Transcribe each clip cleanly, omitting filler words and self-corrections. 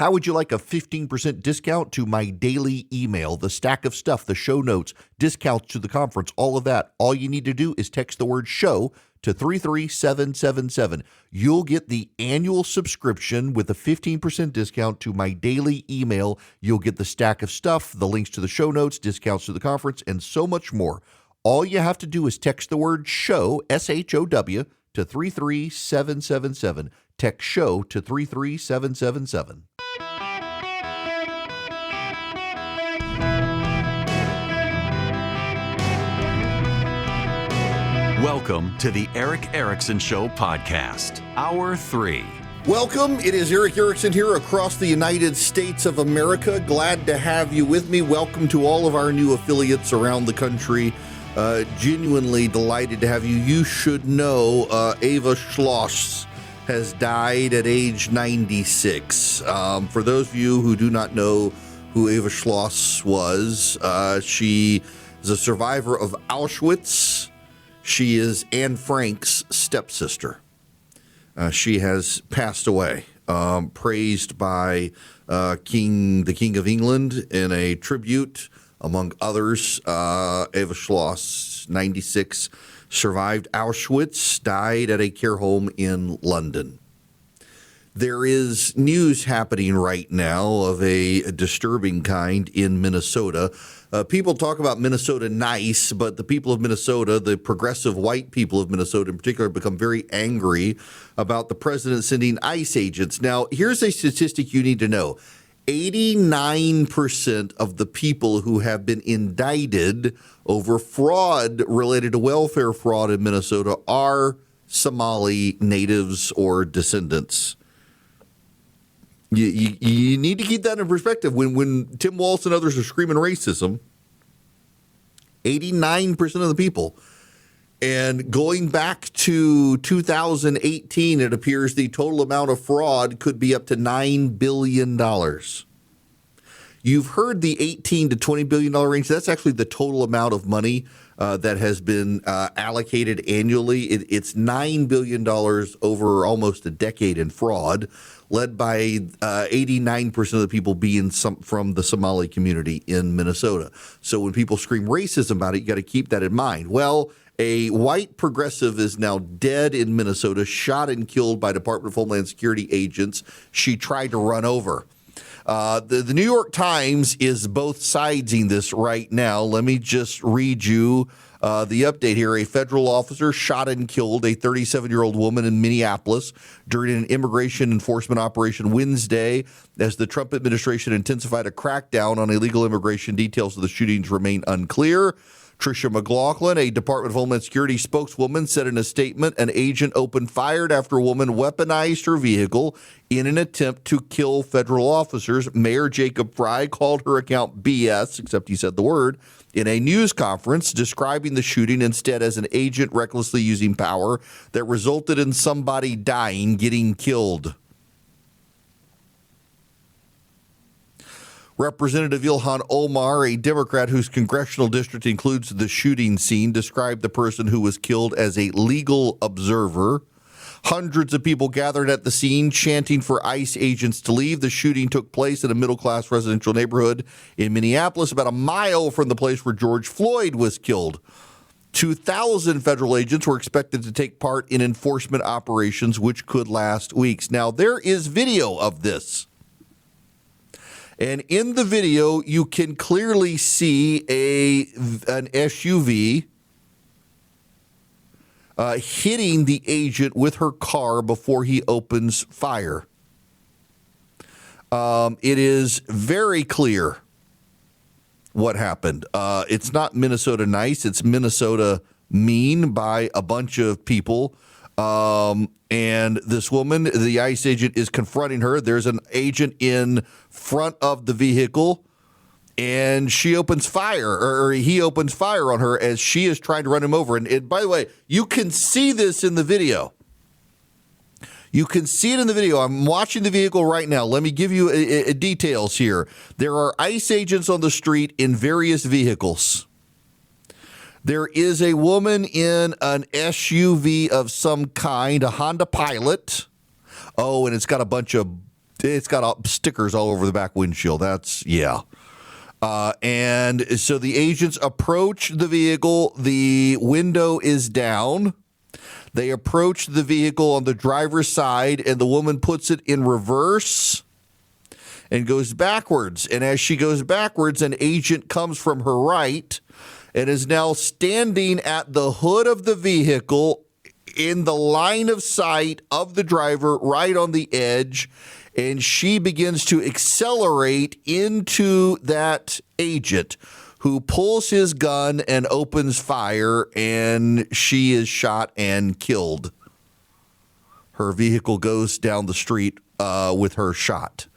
How would you like a 15% discount to my daily email, the stack of stuff, the show notes, discounts to the conference, all of that? All you need to do is text the word show to 33777. You'll get the annual subscription with a 15% discount to my daily email. You'll get the stack of stuff, the links to the show notes, discounts to the conference, and so much more. All you have to do is text the word show, SHOW, to 33777. Text show to 33777. Welcome to the Eric Erickson Show podcast, Hour 3. Welcome. It is Eric Erickson here across the United States of America. Glad to have you with me. Welcome to all of our new affiliates around the country. Genuinely delighted to have you. You should know Ava Schloss has died at age 96. For those of you who do not know who Ava Schloss was, she is a survivor of Auschwitz. She is Anne Frank's stepsister. She has passed away, praised by the King of England in a tribute, among others. Ava Schloss, 96, survived Auschwitz, died at a care home in London. There is news happening right now of a disturbing kind in Minnesota. People talk about Minnesota nice, but the people of Minnesota, the progressive white people of Minnesota in particular, have become very angry about the president sending ICE agents. Now, here's a statistic you need to know. 89% of the people who have been indicted over fraud related to welfare fraud in Minnesota are Somali natives or descendants. You need to keep that in perspective. When Tim Walz and others are screaming racism, 89% of the people. And going back to 2018, it appears the total amount of fraud could be up to $9 billion. You've heard the $18 to $20 billion range. That's actually the total amount of money that has been allocated annually. It's $9 billion over almost a decade in fraud, led by 89% of the people being from the Somali community in Minnesota. So when people scream racism about it, you got to keep that in mind. Well, a white progressive is now dead in Minnesota, shot and killed by Department of Homeland Security agents she tried to run over. The New York Times is both sidesing this right now. Let me just read you the update here. A federal officer shot and killed a 37-year-old woman in Minneapolis during an immigration enforcement operation Wednesday as the Trump administration intensified a crackdown on illegal immigration. Details of the shootings remain unclear. Tricia McLaughlin, a Department of Homeland Security spokeswoman, said in a statement an agent opened fire after a woman weaponized her vehicle in an attempt to kill federal officers. Mayor Jacob Frey called her account BS, except he said the word, in a news conference, describing the shooting instead as an agent recklessly using power that resulted in somebody dying, getting killed. Representative Ilhan Omar, a Democrat whose congressional district includes the shooting scene, described the person who was killed as a legal observer. Hundreds of people gathered at the scene, chanting for ICE agents to leave. The shooting took place in a middle-class residential neighborhood in Minneapolis, about a mile from the place where George Floyd was killed. 2,000 federal agents were expected to take part in enforcement operations, which could last weeks. Now, there is video of this. And in the video, you can clearly see an SUV hitting the agent with her car before he opens fire. It is very clear what happened. It's not Minnesota nice. It's Minnesota mean by a bunch of people. And this woman, the ICE agent, is confronting her. There's an agent in front of the vehicle, and she opens fire, or he opens fire on her as she is trying to run him over. And by the way, you can see this in the video. You can see it in the video. I'm watching the vehicle right now. Let me give you details here. There are ICE agents on the street in various vehicles. There is a woman in an SUV of some kind, a Honda Pilot. Oh, and it's got a bunch of It's got stickers all over the back windshield. And so the agents approach the vehicle. The window is down. They approach the vehicle on the driver's side, and the woman puts it in reverse and goes backwards. And as she goes backwards, an agent comes from her right and is now standing at the hood of the vehicle in the line of sight of the driver, right on the edge. And she begins to accelerate into that agent, who pulls his gun and opens fire, and she is shot and killed. Her vehicle goes down the street with her shot.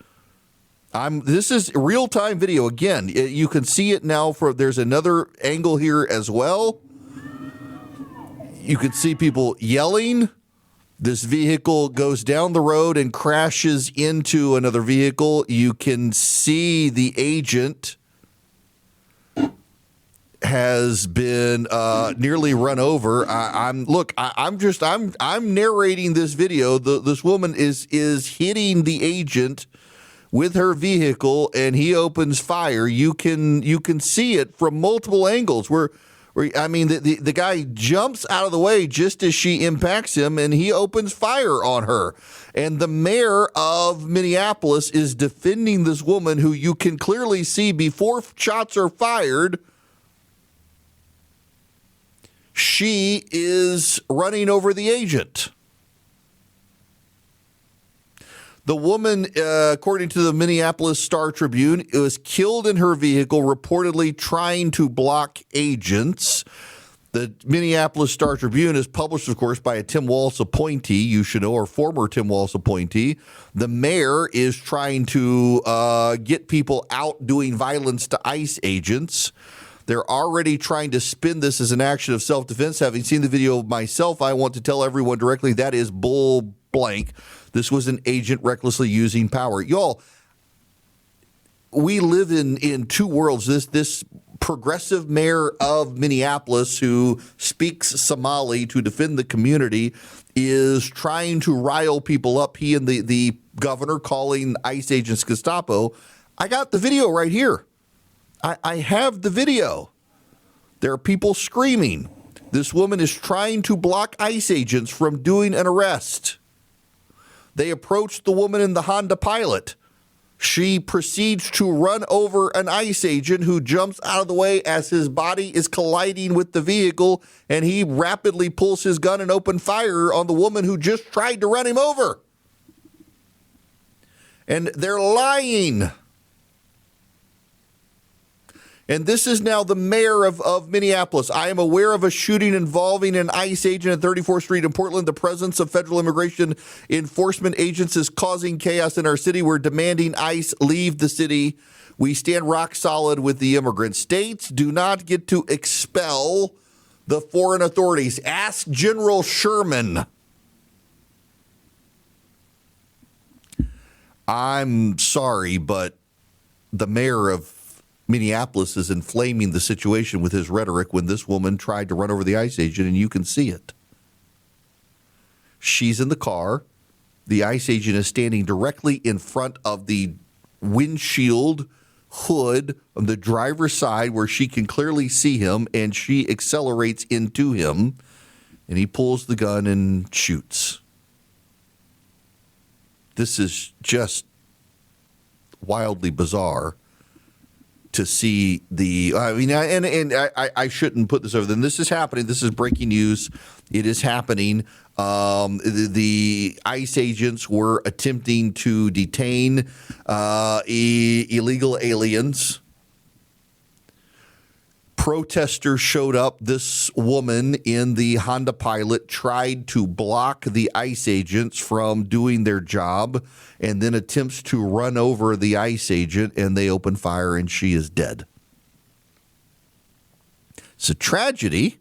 This is real-time video. Again, you can see it now. There's another angle here as well. You can see people yelling. This vehicle goes down the road and crashes into another vehicle. You can see the agent has been nearly run over. I'm narrating this video. This woman is hitting the agent with her vehicle, and he opens fire. You can see it from multiple angles. The guy jumps out of the way just as she impacts him, and he opens fire on her. And the mayor of Minneapolis is defending this woman, who you can clearly see before shots are fired, she is running over the agent. The woman, according to the Minneapolis Star-Tribune, was killed in her vehicle, reportedly trying to block agents. The Minneapolis Star-Tribune is published, of course, by a Tim Walz appointee, you should know, or former Tim Walz appointee. The mayor is trying to get people out doing violence to ICE agents. They're already trying to spin this as an action of self-defense. Having seen the video myself, I want to tell everyone directly that is bull blank. This was an agent recklessly using power. Y'all, we live in two worlds. This progressive mayor of Minneapolis, who speaks Somali to defend the community, is trying to rile people up. He and the governor calling ICE agents Gestapo. I got the video right here. I have the video. There are people screaming. This woman is trying to block ICE agents from doing an arrest. They approached the woman in the Honda Pilot. She proceeds to run over an ICE agent, who jumps out of the way as his body is colliding with the vehicle, and he rapidly pulls his gun and opens fire on the woman who just tried to run him over. And they're lying. And this is now the mayor of Minneapolis. I am aware of a shooting involving an ICE agent at 34th Street in Portland. The presence of federal immigration enforcement agents is causing chaos in our city. We're demanding ICE leave the city. We stand rock solid with the immigrants. States do not get to expel the foreign authorities. Ask General Sherman. I'm sorry, but the mayor of Minneapolis is inflaming the situation with his rhetoric when this woman tried to run over the ICE agent, and you can see it. She's in the car. The ICE agent is standing directly in front of the windshield hood on the driver's side, where she can clearly see him, and she accelerates into him, and he pulls the gun and shoots. This is just wildly bizarre to see I shouldn't put this over. Then this is happening. This is breaking news. It is happening. The ICE agents were attempting to detain illegal aliens. Protesters showed up. This woman in the Honda Pilot tried to block the ICE agents from doing their job, and then attempts to run over the ICE agent, and they open fire, and she is dead. It's a tragedy,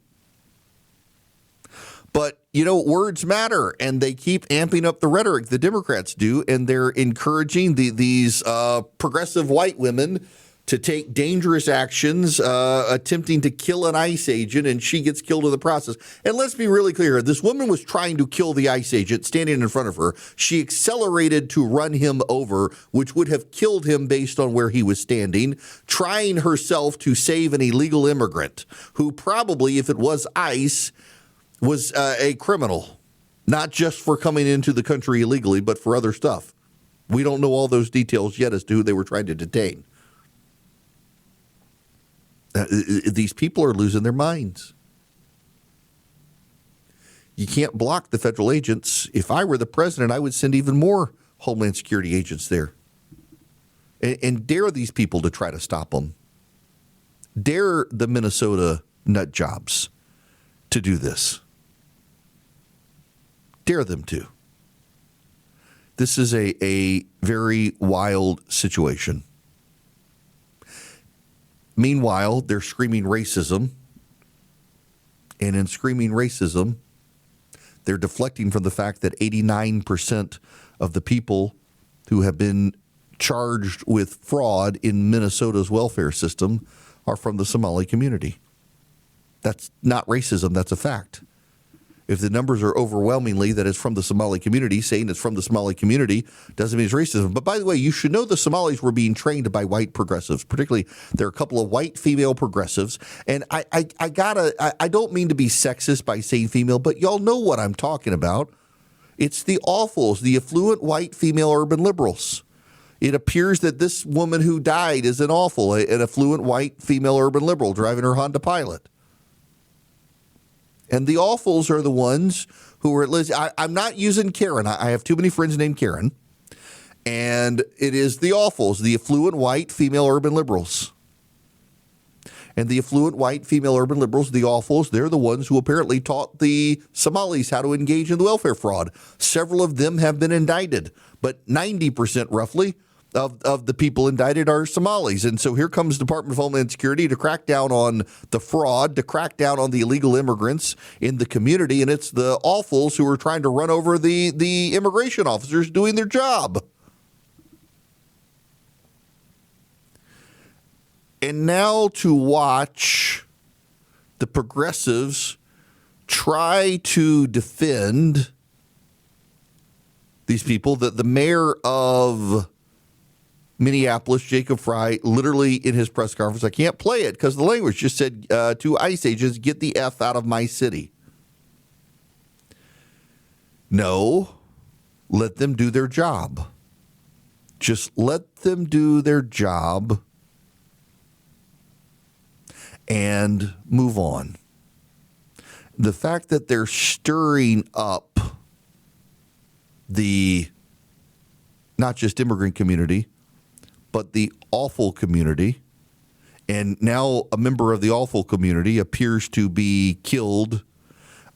but, words matter, and they keep amping up the rhetoric. The Democrats do, and they're encouraging these progressive white women to take dangerous actions, attempting to kill an ICE agent, and she gets killed in the process. And let's be really clear. This woman was trying to kill the ICE agent standing in front of her. She accelerated to run him over, which would have killed him based on where he was standing, trying herself to save an illegal immigrant who probably, if it was ICE, was a criminal, not just for coming into the country illegally, but for other stuff. We don't know all those details yet as to who they were trying to detain. These people are losing their minds. You can't block the federal agents. If I were the president, I would send even more Homeland Security agents there and dare these people to try to stop them. Dare the Minnesota nut jobs to do this. Dare them to. This is a very wild situation. Meanwhile, they're screaming racism. And in screaming racism, they're deflecting from the fact that 89% of the people who have been charged with fraud in Minnesota's welfare system are from the Somali community. That's not racism, that's a fact. If the numbers are overwhelmingly that it's from the Somali community, saying it's from the Somali community doesn't mean it's racism. But by the way, you should know the Somalis were being trained by white progressives. Particularly, there are a couple of white female progressives. And I don't mean to be sexist by saying female, but y'all know what I'm talking about. It's the awfuls, the affluent white female urban liberals. It appears that this woman who died is an awful, an affluent white female urban liberal driving her Honda Pilot. And the awfuls are the ones who are, I'm not using Karen. I have too many friends named Karen. And it is the awfuls, the affluent white female urban liberals. And the affluent white female urban liberals, the awfuls, they're the ones who apparently taught the Somalis how to engage in the welfare fraud. Several of them have been indicted, but 90% roughly of the people indicted are Somalis. And so here comes the Department of Homeland Security to crack down on the fraud, to crack down on the illegal immigrants in the community. And it's the awfuls who are trying to run over the immigration officers doing their job. And now to watch the progressives try to defend these people, that the mayor of Minneapolis, Jacob Frey, literally in his press conference, I can't play it because the language just said to ICE agents, get the F out of my city. No, let them do their job. Just let them do their job and move on. The fact that they're stirring up the not just immigrant community, but the awful community, and now a member of the awful community appears to be killed.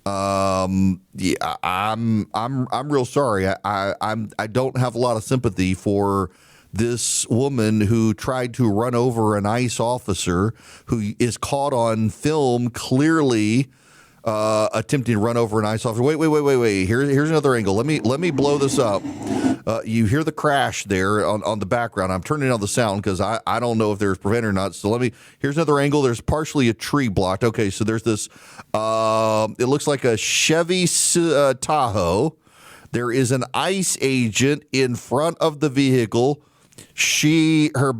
I'm real sorry. I don't have a lot of sympathy for this woman who tried to run over an ICE officer, who is caught on film clearly attempting to run over an ICE officer. Wait. Here's another angle. Let me blow this up. You hear the crash there on the background. I'm turning on the sound because I don't know if there's preventer or not. So here's another angle. There's partially a tree blocked. Okay, so there's this, it looks like a Chevy Tahoe. There is an ICE agent in front of the vehicle. Her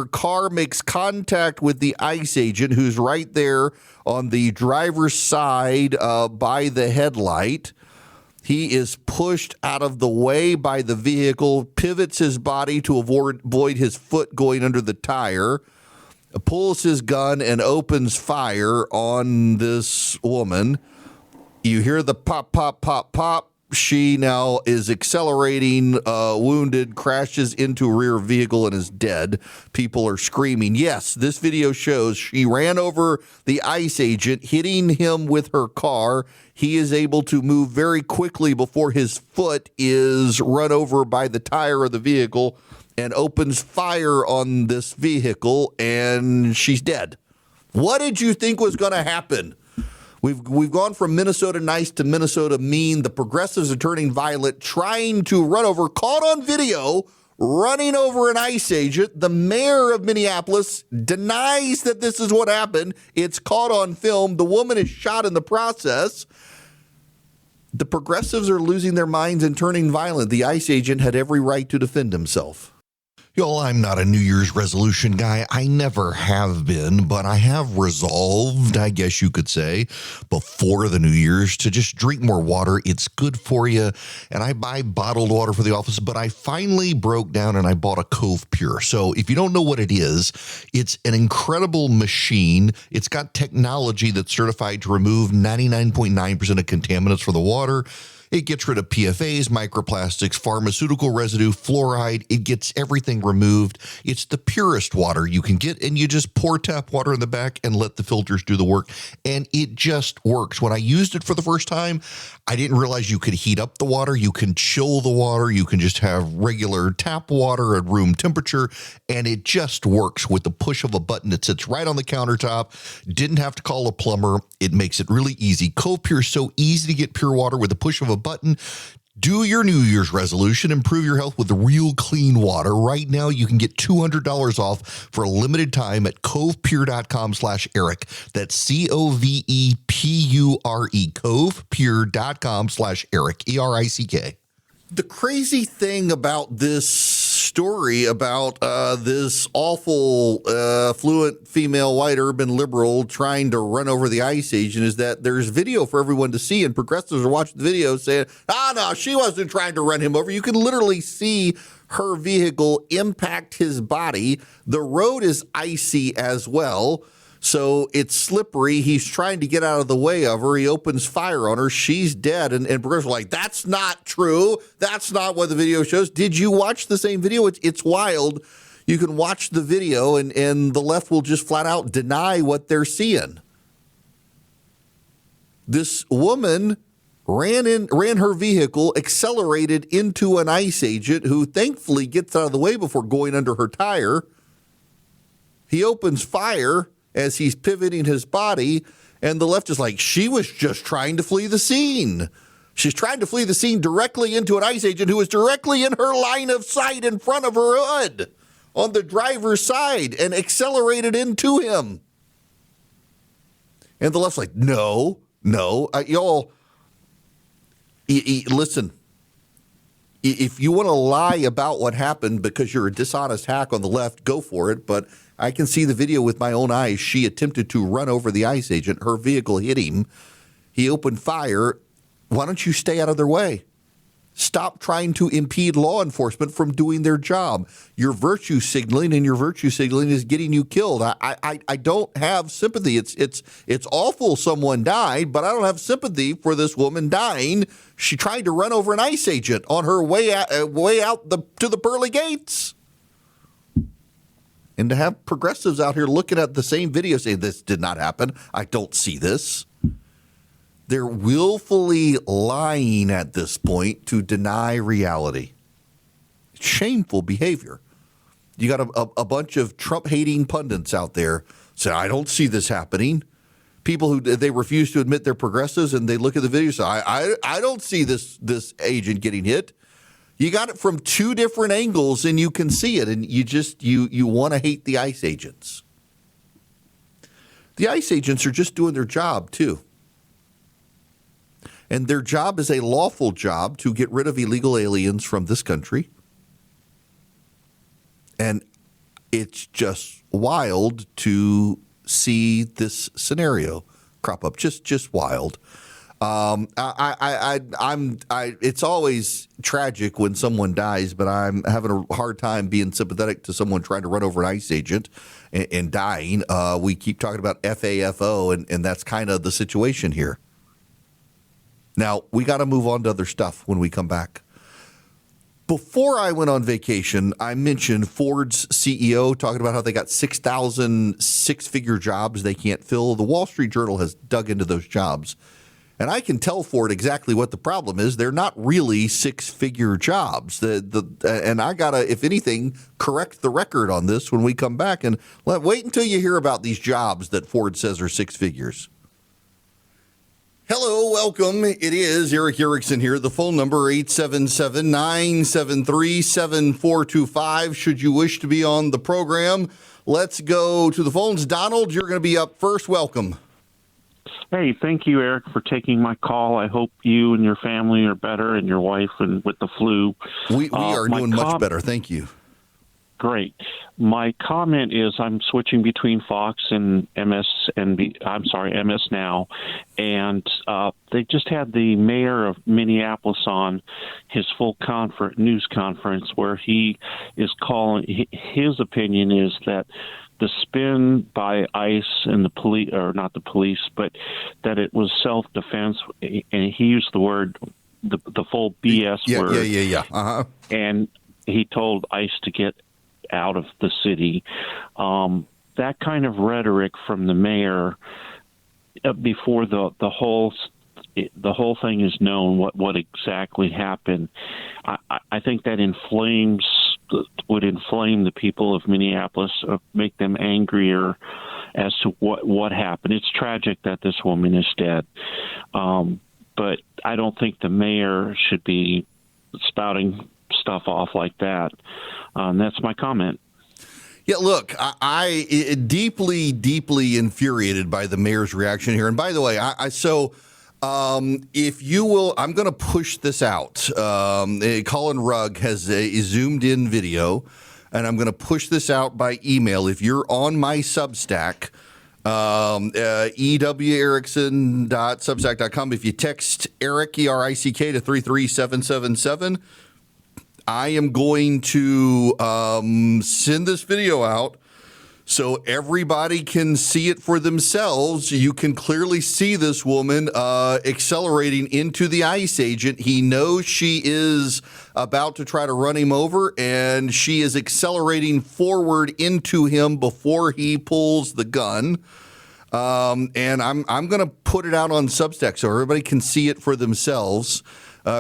car makes contact with the ICE agent, who's right there on the driver's side by the headlight. He is pushed out of the way by the vehicle, pivots his body to avoid his foot going under the tire, pulls his gun and opens fire on this woman. You hear the pop, pop, pop, pop. She now is accelerating, wounded, crashes into a rear vehicle and is dead. People are screaming. Yes, this video shows she ran over the ICE agent, hitting him with her car. He is able to move very quickly before his foot is run over by the tire of the vehicle and opens fire on this vehicle, and she's dead. What did you think was going to happen? We've gone from Minnesota nice to Minnesota mean. The progressives are turning violent, trying to run over, caught on video, running over an ICE agent. The mayor of Minneapolis denies that this is what happened. It's caught on film. The woman is shot in the process. The progressives are losing their minds and turning violent. The ICE agent had every right to defend himself. Y'all, I'm not a New Year's resolution guy. I never have been, but I have resolved, I guess you could say, before the New Year's to just drink more water. It's good for you. And I buy bottled water for the office, but I finally broke down and I bought a Cove Pure. So if you don't know what it is, it's an incredible machine. It's got technology that's certified to remove 99.9% of contaminants from the water. It gets rid of PFAs, microplastics, pharmaceutical residue, fluoride. It gets everything removed. It's the purest water you can get, and you just pour tap water in the back and let the filters do the work, and it just works. When I used it for the first time, I didn't realize you could heat up the water. You can chill the water. You can just have regular tap water at room temperature, and it just works with the push of a button. It sits right on the countertop. Didn't have to call a plumber. It makes it really easy. Cove Pure is so easy to get pure water with the push of a button. Do your New Year's resolution, improve your health with the real clean water. Right now, you can get $200 off for a limited time at covepure.com/Eric. That's COVEPURE, covepure.com/Eric, ERICK. The crazy thing about this story about this awful affluent female white urban liberal trying to run over the ICE agent is that there's video for everyone to see, and progressives are watching the video saying, no, she wasn't trying to run him over. You can literally see her vehicle impact his body. The road is icy as well. So it's slippery. He's trying to get out of the way of her. He opens fire on her. She's dead. And progressives are like, that's not true. That's not what the video shows. Did you watch the same video? It's wild. You can watch the video and the left will just flat out deny what they're seeing. This woman ran her vehicle, accelerated into an ICE agent who thankfully gets out of the way before going under her tire. He opens fire as he's pivoting his body, and the left is like, she was just trying to flee the scene. She's trying to flee the scene directly into an ICE agent who is directly in her line of sight in front of her hood on the driver's side and accelerated into him. And the left's like, no, y'all, listen. If you want to lie about what happened because you're a dishonest hack on the left, go for it. But I can see the video with my own eyes. She attempted to run over the ICE agent. Her vehicle hit him. He opened fire. Why don't you stay out of their way? Stop trying to impede law enforcement from doing their job. You're virtue signaling, and your virtue signaling is getting you killed. I don't have sympathy. It's awful someone died, but I don't have sympathy for this woman dying. She tried to run over an ICE agent on her way out to the pearly gates. And to have progressives out here looking at the same video saying this did not happen, I don't see this. They're willfully lying at this point to deny reality. Shameful behavior. You got a bunch of Trump-hating pundits out there say, I don't see this happening. People who they refuse to admit they're progressives, and they look at the video and say, I don't see this agent getting hit. You got it from two different angles, and you can see it, and you want to hate the ICE agents. The ICE agents are just doing their job, too. And their job is a lawful job to get rid of illegal aliens from this country. And it's just wild to see this scenario crop up. Just wild. It's always tragic when someone dies, but I'm having a hard time being sympathetic to someone trying to run over an ICE agent and dying. We keep talking about FAFO, and that's kind of the situation here. Now, we got to move on to other stuff when we come back. Before I went on vacation, I mentioned Ford's CEO talking about how they got 6,000 six-figure jobs they can't fill. The Wall Street Journal has dug into those jobs. And I can tell Ford exactly what the problem is. They're not really six-figure jobs. And I got to, if anything, correct the record on this when we come back. And wait until you hear about these jobs that Ford says are six figures. Hello, welcome. It is Eric Erickson here. The phone number 877-973-7425. Should you wish to be on the program, let's go to the phones. Donald, you're going to be up first. Welcome. Hey, thank you, Eric, for taking my call. I hope you and your family are better, and your wife and with the flu. We are doing much better. Thank you. Great. My comment is I'm switching between Fox and MS Now, and they just had the mayor of Minneapolis on his full news conference where he is calling. His opinion is that the spin by ICE and the police, or not the police, but that it was self-defense, and he used the word, the full BS word. Yeah. Uh-huh. And he told ICE to get out of the city. That kind of rhetoric from the mayor before the whole thing is known, what exactly happened. I think that would inflame the people of Minneapolis, make them angrier as to what happened. It's tragic that this woman is dead, but I don't think the mayor should be spouting stuff off like that. That's my comment. Yeah, look, I deeply, deeply infuriated by the mayor's reaction here. And by the way, if you will, I'm going to push this out. Colin Rugg has a zoomed in video, and I'm going to push this out by email. If you're on my Substack, ewerickson.substack.com, if you text Eric, E-R-I-C-K, to 33777, I am going to send this video out so everybody can see it for themselves. You can clearly see this woman accelerating into the ICE agent. He knows she is about to try to run him over, and she is accelerating forward into him before he pulls the gun. And I'm going to put it out on Substack so everybody can see it for themselves.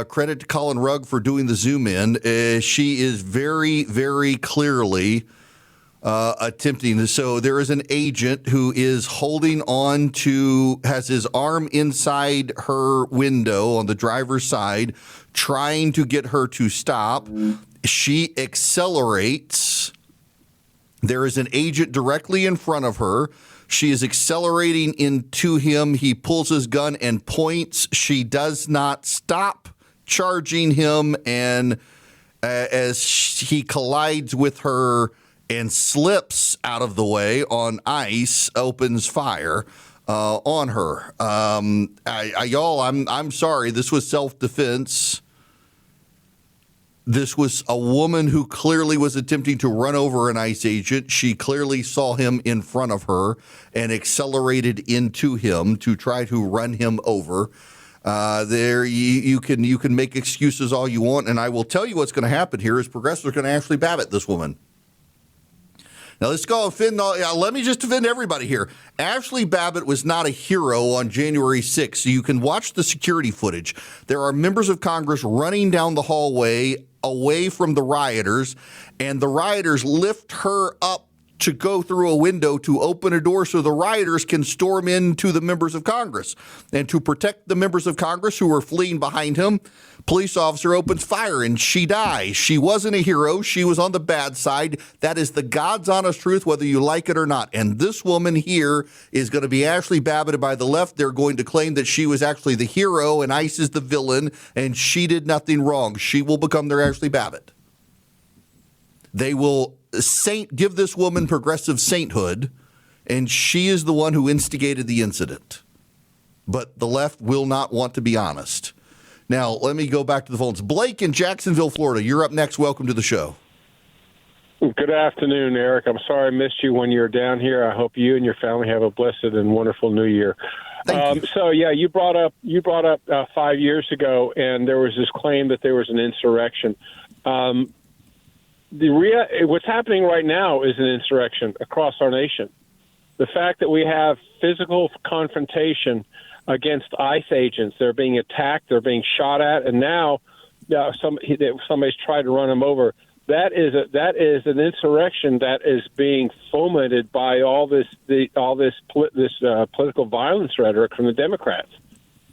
Credit to Colin Rugg for doing the zoom in. She is very, very clearly attempting. So there is an agent who is holding on to, has his arm inside her window on the driver's side, trying to get her to stop. She accelerates. There is an agent directly in front of her. She is accelerating into him. He pulls his gun and points. She does not stop charging him, and as he collides with her and slips out of the way on ice, opens fire on her. Y'all, I'm sorry. This was self-defense. This was a woman who clearly was attempting to run over an ICE agent. She clearly saw him in front of her and accelerated into him to try to run him over. You can make excuses all you want, and I will tell you what's going to happen here is progressives are going to Ashley Babbitt this woman. Now let's go let me just defend everybody here. Ashley Babbitt was not a hero on January 6th, so you can watch the security footage. There are members of Congress running down the hallway away from the rioters, and the rioters lift her up to go through a window to open a door so the rioters can storm into the members of Congress. And to protect the members of Congress who are fleeing behind him, police officer opens fire and she dies. She wasn't a hero. She was on the bad side. That is the God's honest truth, whether you like it or not. And this woman here is going to be Ashley Babbitt by the left. They're going to claim that she was actually the hero and ICE is the villain and she did nothing wrong. She will become their Ashley Babbitt. They will give this woman progressive sainthood, and she is the one who instigated the incident. But the left will not want to be honest. Now, let me go back to the phones. Blake in Jacksonville, Florida, you're up next. Welcome to the show. Good afternoon, Eric. I'm sorry I missed you when you were down here. I hope you and your family have a blessed and wonderful new year. Thank you. So, yeah, you brought up 5 years ago, and there was this claim that there was an insurrection. What's happening right now is an insurrection across our nation. The fact that we have physical confrontation against ICE agents, they're being attacked, they're being shot at, and now somebody's tried to run them over. That is an insurrection that is being fomented by all this political violence rhetoric from the Democrats.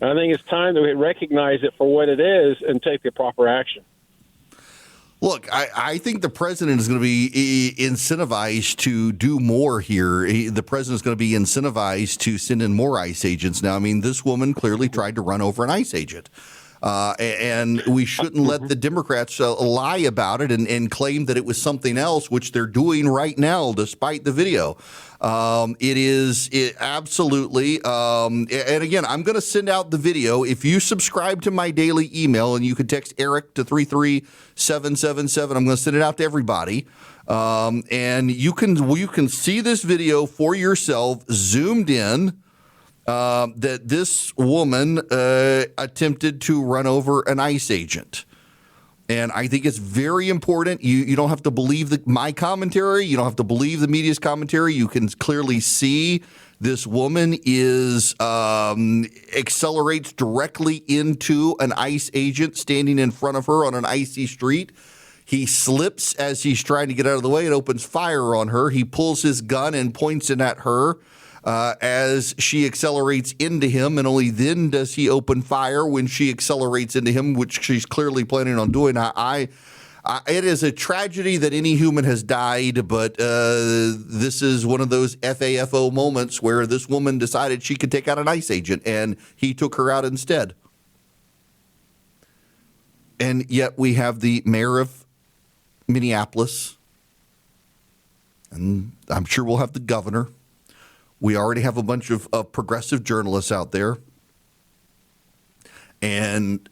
And I think it's time that we recognize it for what it is and take the proper action. Look, I think the president is going to be incentivized to do more here. The president is going to be incentivized to send in more ICE agents. Now, I mean, this woman clearly tried to run over an ICE agent. And we shouldn't let the Democrats lie about it and claim that it was something else, which they're doing right now, despite the video. It absolutely. And again, I'm going to send out the video. If you subscribe to my daily email, and you can text Eric to 33777, I'm going to send it out to everybody. And you can see this video for yourself, zoomed in. That this woman attempted to run over an ICE agent. And I think it's very important. You don't have to believe my commentary. You don't have to believe the media's commentary. You can clearly see this woman accelerates directly into an ICE agent standing in front of her on an icy street. He slips as he's trying to get out of the way and opens fire on her. He pulls his gun and points it at her. As she accelerates into him, and only then does he open fire when she accelerates into him, which she's clearly planning on doing. It is a tragedy that any human has died, but this is one of those FAFO moments where this woman decided she could take out an ICE agent, and he took her out instead. And yet we have the mayor of Minneapolis, and I'm sure we'll have the governor. We already have a bunch of progressive journalists out there. And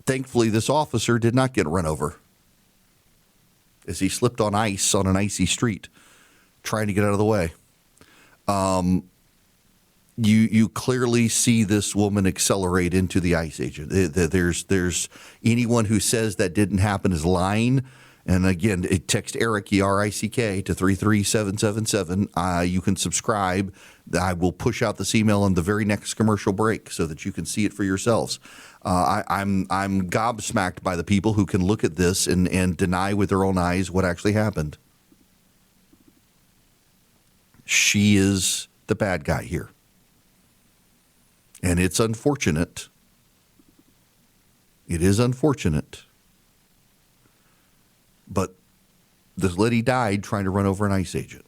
thankfully, this officer did not get run over as he slipped on ice on an icy street, trying to get out of the way. You clearly see this woman accelerate into the ICE agent. There's anyone who says that didn't happen is lying. And again, text Eric, E-R-I-C-K, to 33777. You can subscribe. I will push out this email on the very next commercial break so that you can see it for yourselves. I'm gobsmacked by the people who can look at this and deny with their own eyes what actually happened. She is the bad guy here. And it's unfortunate. It is unfortunate. But this lady died trying to run over an ICE agent.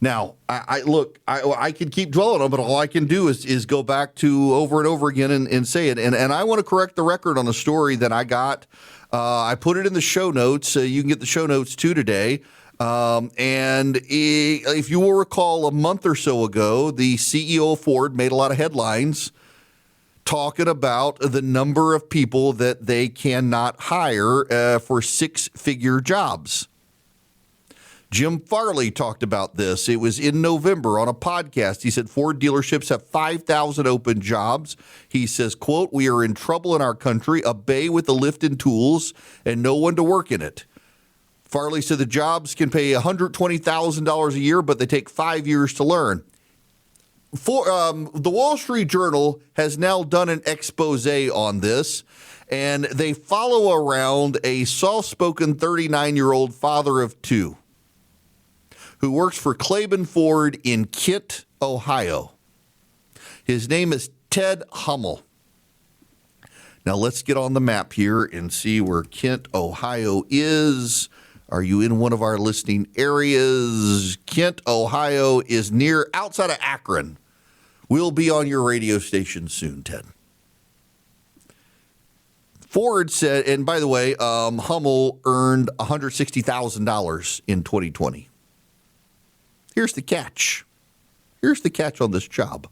Now, I can keep dwelling on it, but all I can do is go back to over and over again and say it. And I want to correct the record on a story that I got. I put it in the show notes. You can get the show notes too today. And if you will recall, a month or so ago, the CEO of Ford made a lot of headlines talking about the number of people that they cannot hire for six-figure jobs. Jim Farley talked about this. It was in November on a podcast. He said Ford dealerships have 5,000 open jobs. He says, quote, "We are in trouble in our country, a bay with a lift and tools, and no one to work in it." Farley said the jobs can pay $120,000 a year, but they take 5 years to learn. The Wall Street Journal has now done an expose on this, and they follow around a soft-spoken 39-year-old father of two who works for Claiborne Ford in Kent, Ohio. His name is Ted Hummel. Now let's get on the map here and see where Kent, Ohio is. Are you in one of our listing areas? Kent, Ohio is outside of Akron. We'll be on your radio station soon, Ted. Ford said, and by the way, Hummel earned $160,000 in 2020. Here's the catch. Here's the catch on this job.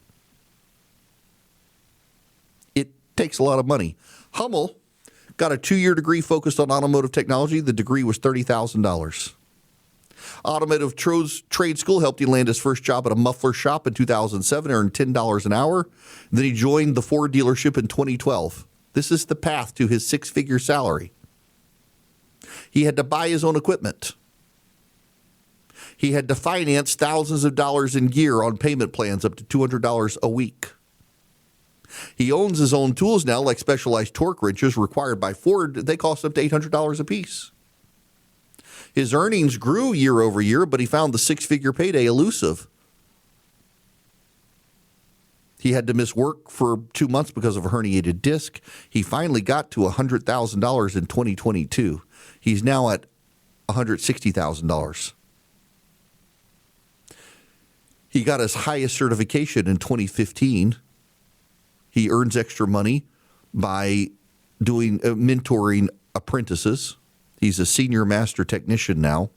It takes a lot of money. Hummel got a 2-year degree focused on automotive technology. The degree was $30,000. Automotive trade school helped him land his first job at a muffler shop in 2007, earned $10 an hour. Then he joined the Ford dealership in 2012. This is the path to his six-figure salary. He had to buy his own equipment. He had to finance thousands of dollars in gear on payment plans up to $200 a week. He owns his own tools now, like specialized torque wrenches required by Ford. They cost up to $800 a piece. His earnings grew year over year, but he found the six-figure payday elusive. He had to miss work for 2 months because of a herniated disc. He finally got to $100,000 in 2022. He's now at $160,000. He got his highest certification in 2015. He earns extra money by doing mentoring apprentices. He's a senior master technician now.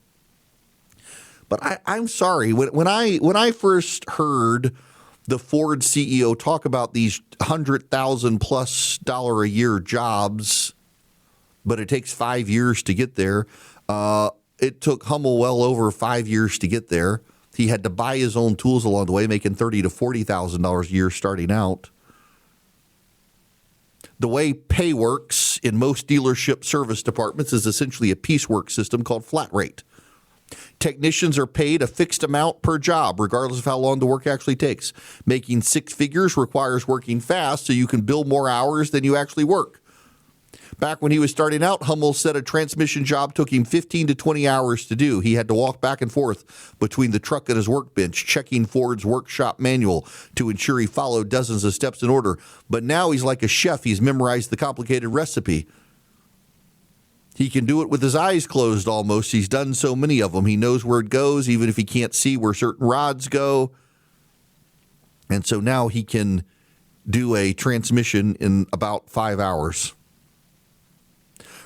But I'm sorry, when I first heard the Ford CEO talk about these $100,000+ a year jobs, but it takes 5 years to get there. It took Hummel well over 5 years to get there. He had to buy his own tools along the way, making $30,000 to $40,000 a year starting out. The way pay works in most dealership service departments is essentially a piecework system called flat rate. Technicians are paid a fixed amount per job, regardless of how long the work actually takes. Making six figures requires working fast so you can bill more hours than you actually work. Back when he was starting out, Hummel said a transmission job took him 15 to 20 hours to do. He had to walk back and forth between the truck and his workbench, checking Ford's workshop manual to ensure he followed dozens of steps in order. But now he's like a chef. He's memorized the complicated recipe. He can do it with his eyes closed almost. He's done so many of them. He knows where it goes, even if he can't see where certain rods go. And so now he can do a transmission in about 5 hours.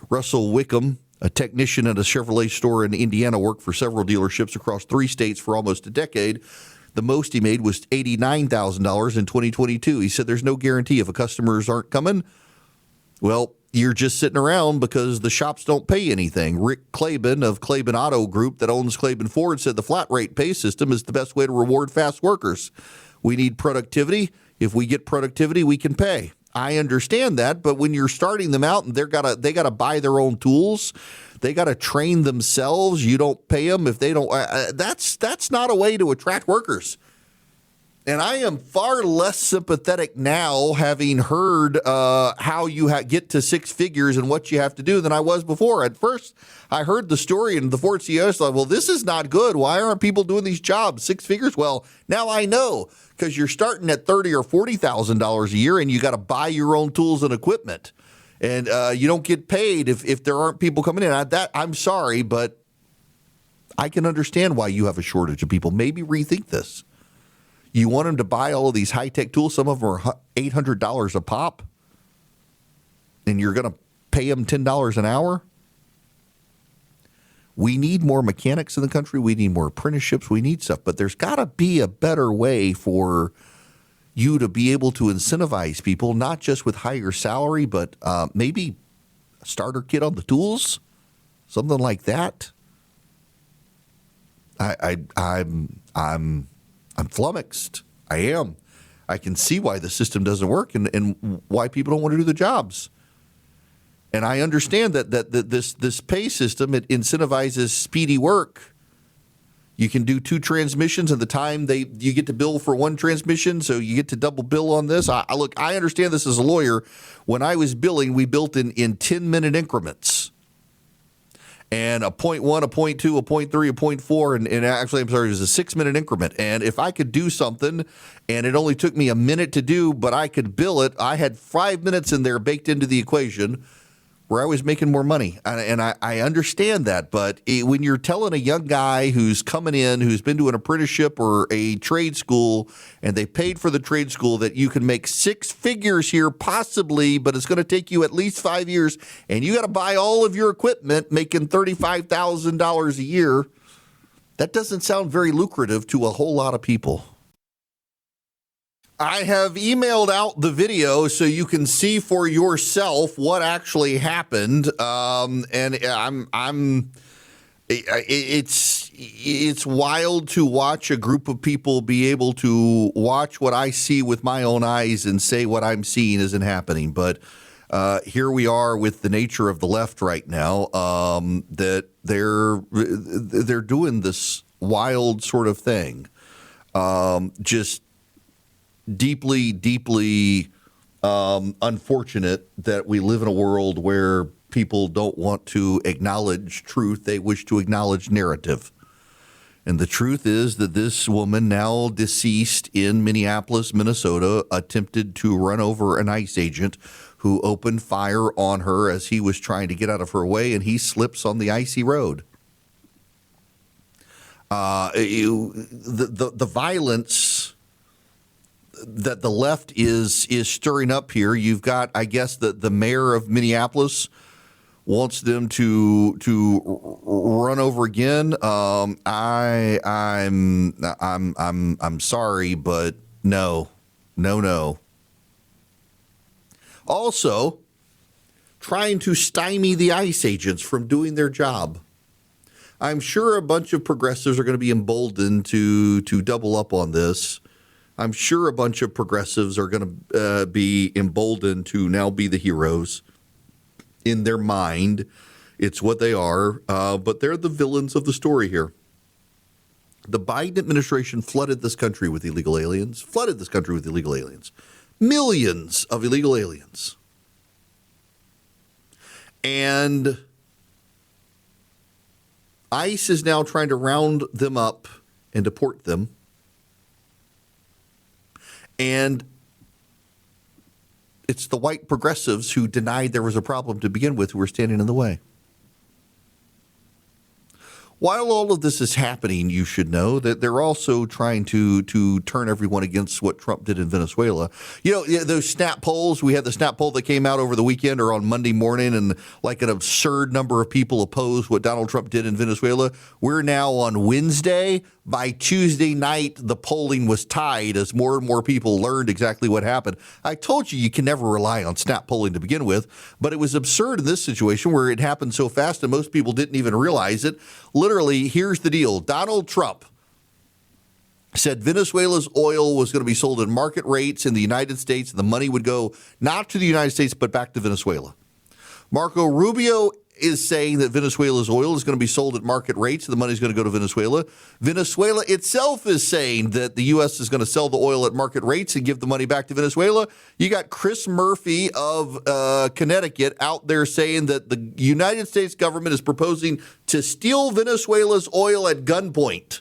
Russell Wickham, a technician at a Chevrolet store in Indiana, worked for several dealerships across 3 states for almost a decade. The most he made was $89,000 in 2022. He said there's no guarantee if customers aren't coming. Well, you're just sitting around because the shops don't pay anything. Rick Claben of Claben Auto Group that owns Claben Ford said the flat rate pay system is the best way to reward fast workers. We need productivity. If we get productivity, we can pay. I understand that, but when you're starting them out and they gotta buy their own tools, they gotta train themselves. You don't pay them if they don't. That's not a way to attract workers. And I am far less sympathetic now, having heard how you get to six figures and what you have to do, than I was before. At first, I heard the story and the Ford CEO thought, well, this is not good. Why aren't people doing these jobs? 6 figures? Well, now I know, because you're starting at $30,000 or $40,000 a year, and you got to buy your own tools and equipment, and you don't get paid if there aren't people coming in. I'm sorry, but I can understand why you have a shortage of people. Maybe rethink this. You want them to buy all of these high-tech tools. Some of them are $800 a pop, and you're going to pay them $10 an hour? We need more mechanics in the country. We need more apprenticeships. We need stuff. But there's got to be a better way for you to be able to incentivize people, not just with higher salary, but maybe a starter kit on the tools, something like that. I'm flummoxed. I am. I can see why the system doesn't work and why people don't want to do the jobs. And I understand that this pay system, it incentivizes speedy work. You can do 2 transmissions, and the time you get to bill for 1 transmission, so you get to double bill on this. I understand this as a lawyer. When I was billing, we built in 10-minute increments. And a 0.1, a 0.2, a 0.3, a 0.4, and actually, I'm sorry, it was a 6-minute increment. And if I could do something and it only took me a minute to do, but I could bill it, I had 5 minutes in there baked into the equation where I was making more money. And I understand that. But when you're telling a young guy who's coming in, who's been to an apprenticeship or a trade school, and they paid for the trade school, that you can make 6 figures here possibly, but it's going to take you at least 5 years, and you got to buy all of your equipment, making $35,000 a year, that doesn't sound very lucrative to a whole lot of people. I have emailed out the video so you can see for yourself what actually happened, and it's wild to watch a group of people be able to watch what I see with my own eyes and say what I'm seeing isn't happening. But here we are with the nature of the left right now, that they're doing this wild sort of thing, just deeply, deeply unfortunate that we live in a world where people don't want to acknowledge truth. They wish to acknowledge narrative. And the truth is that this woman, now deceased in Minneapolis, Minnesota, attempted to run over an ICE agent who opened fire on her as he was trying to get out of her way, and he slips on the icy road. The violence that the left is stirring up here. You've got, I guess, the mayor of Minneapolis wants them to run over again. I'm sorry, but no. Also, trying to stymie the ICE agents from doing their job. I'm sure a bunch of progressives are going to be emboldened to double up on this. I'm sure a bunch of progressives are going to be emboldened to now be the heroes. In their mind, it's what they are, but they're the villains of the story here. The Biden administration flooded this country with illegal aliens, millions of illegal aliens. And ICE is now trying to round them up and deport them. And it's the white progressives who denied there was a problem to begin with who are standing in the way. While all of this is happening, you should know that they're also trying to turn everyone against what Trump did in Venezuela. You know, those snap polls, we had the snap poll that came out over the weekend or on Monday morning, and like an absurd number of people opposed what Donald Trump did in Venezuela. We're now on Wednesday. By Tuesday night, the polling was tied as more and more people learned exactly what happened. I told you can never rely on snap polling to begin with, but it was absurd in this situation where it happened so fast and most people didn't even realize it. Literally, here's the deal. Donald Trump said Venezuela's oil was going to be sold at market rates in the United States, and the money would go not to the United States, but back to Venezuela. Marco Rubio is saying that Venezuela's oil is going to be sold at market rates, and the money is going to go to Venezuela. Venezuela itself is saying that the U.S. is going to sell the oil at market rates and give the money back to Venezuela. You got Chris Murphy of Connecticut out there saying that the United States government is proposing to steal Venezuela's oil at gunpoint.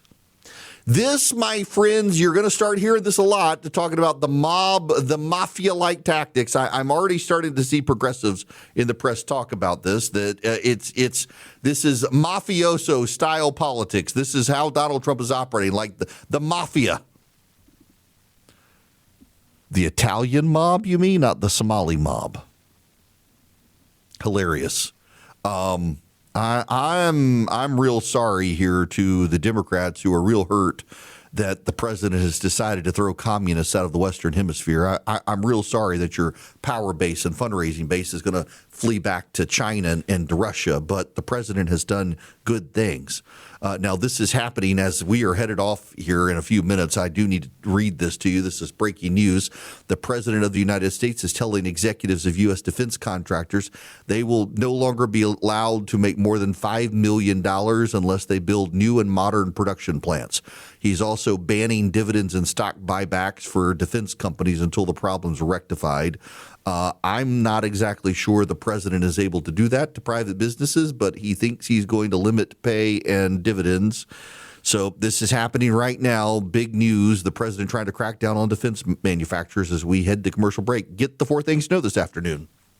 This, my friends, you're going to start hearing this a lot, talking about the mob, the mafia-like tactics. I'm already starting to see progressives in the press talk about this, that this is mafioso-style politics. This is how Donald Trump is operating, like the mafia. The Italian mob, you mean? Not the Somali mob. Hilarious. I'm real sorry here to the Democrats who are real hurt that the president has decided to throw communists out of the Western Hemisphere. I'm real sorry that your power base and fundraising base is going to flee back to China and to Russia, but the president has done good things. Now, this is happening as we are headed off here in a few minutes. I do need to read this to you. This is breaking news. The president of the United States is telling executives of U.S. defense contractors they will no longer be allowed to make more than $5 million unless they build new and modern production plants. He's also banning dividends and stock buybacks for defense companies until the problems are rectified. I'm not exactly sure the president is able to do that to private businesses, but he thinks he's going to limit pay and dividends. So this is happening right now. Big news. The president trying to crack down on defense manufacturers as we head to commercial break. Get the four things to know this afternoon.